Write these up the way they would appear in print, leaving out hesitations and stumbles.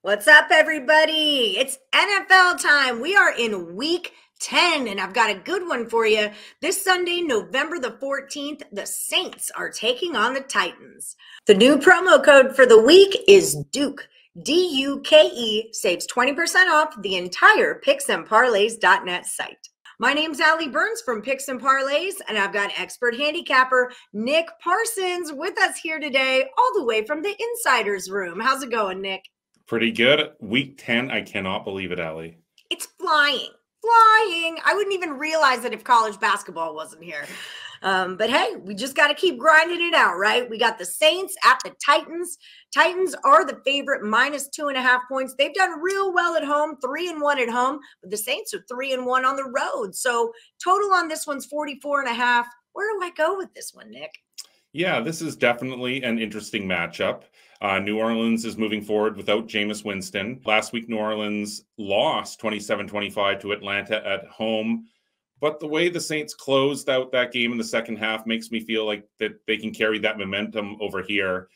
What's up, everybody? It's NFL time. We are in week 10, and I've got a good one for you. This Sunday, November the 14th, the Saints are taking on the Titans. The new promo code for the week is Duke. D-U-K-E saves 20% off the entire PicksandParlays.net site. My name's Allie Burns from Picks and Parlays, and I've got expert handicapper Nick Parsons with us here today, all the way from the Insiders Room. How's it going, Nick? Pretty good. Week 10, I cannot believe it, Allie. It's flying. I wouldn't even realize it if college basketball wasn't here. But hey, we just got to keep grinding it out, right? We got the Saints at the Titans. Titans are the favorite, -2.5 points. They've done real well at home, 3-1 at home, but the Saints are 3-1 on the road. So total on this one's 44.5. Where do I go with this one, Nick? Yeah, this is definitely an interesting matchup. New Orleans is moving forward without Jameis Winston. Last week, New Orleans lost 27-25 to Atlanta at home. But the way the Saints closed out that game in the second half makes me feel like that they can carry that momentum over here.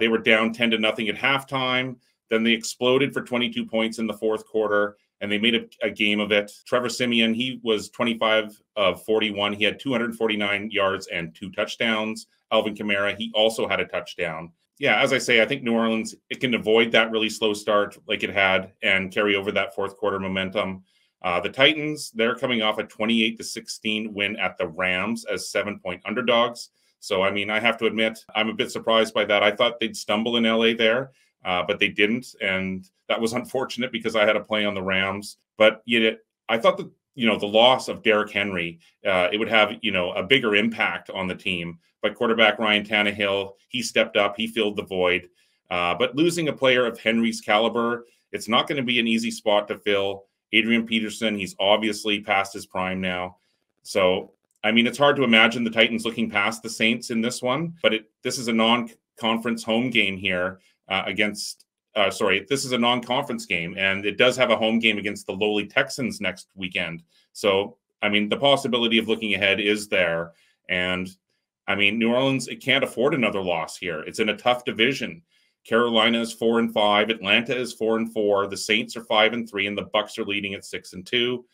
They were down 10-0 at halftime. Then they exploded for 22 points in the fourth quarter, and they made a game of it. Trevor Siemian, he was 25 of 41. He had 249 yards and 2 touchdowns. Alvin Kamara, he also had a touchdown. Yeah, as I say, I think New Orleans, it can avoid that really slow start like it had and carry over that fourth quarter momentum. The Titans, they're coming off a 28-16 win at the Rams as 7-point underdogs. So, I mean, I have to admit, I'm a bit surprised by that. I thought they'd stumble in LA there, but they didn't. And that was unfortunate because I had a play on the Rams. But yet, I thought that, the loss of Derrick Henry, it would have, a bigger impact on the team. But quarterback Ryan Tannehill, he stepped up, he filled the void. But losing a player of Henry's caliber, it's not going to be an easy spot to fill. Adrian Peterson, he's obviously past his prime now. So, I mean, it's hard to imagine the Titans looking past the Saints in this one. But this is a non-conference home game here this is a non-conference game, and it does have a home game against the lowly Texans next weekend. So, I mean, the possibility of looking ahead is there. And, I mean, New Orleans, it can't afford another loss here. It's in a tough division. Carolina is 4-5. Atlanta is 4-4. The Saints are 5-3, and the Bucs are leading at 6-2.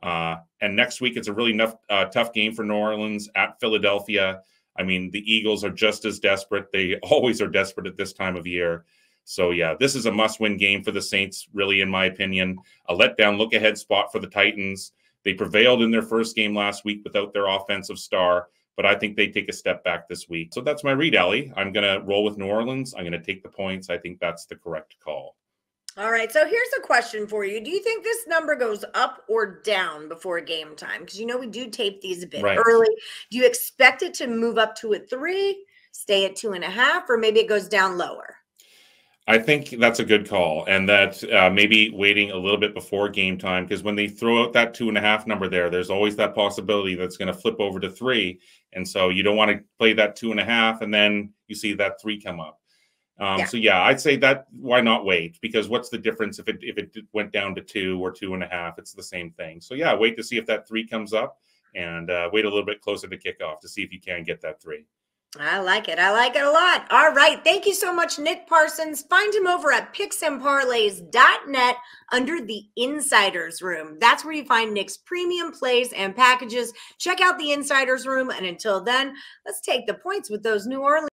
And next week, it's a really tough game for New Orleans at Philadelphia. I mean, the Eagles are just as desperate. They always are desperate at this time of year. So, yeah, this is a must-win game for the Saints, really, in my opinion. A letdown look-ahead spot for the Titans. They prevailed in their first game last week without their offensive star, but I think they take a step back this week. So that's my read, Allie. I'm going to roll with New Orleans. I'm going to take the points. I think that's the correct call. All right, so here's a question for you. Do you think this number goes up or down before game time? Because, we do tape these a bit early. Do you expect it to move up to a 3, stay at 2.5, or maybe it goes down lower? I think that's a good call, and that maybe waiting a little bit before game time, because when they throw out that 2.5 number there's always that possibility that's going to flip over to 3, and so you don't want to play that 2.5, and then you see that 3 come up. So yeah, I'd say that why not wait? Because what's the difference if it went down to 2 or 2.5? It's the same thing. So yeah, wait to see if that 3 comes up, and wait a little bit closer to kickoff to see if you can get that 3. I like it. I like it a lot. All right. Thank you so much, Nick Parsons. Find him over at PicksandParlays.net under the Insiders Room. That's where you find Nick's premium plays and packages. Check out the Insiders Room. And until then, let's take the points with those New Orleans.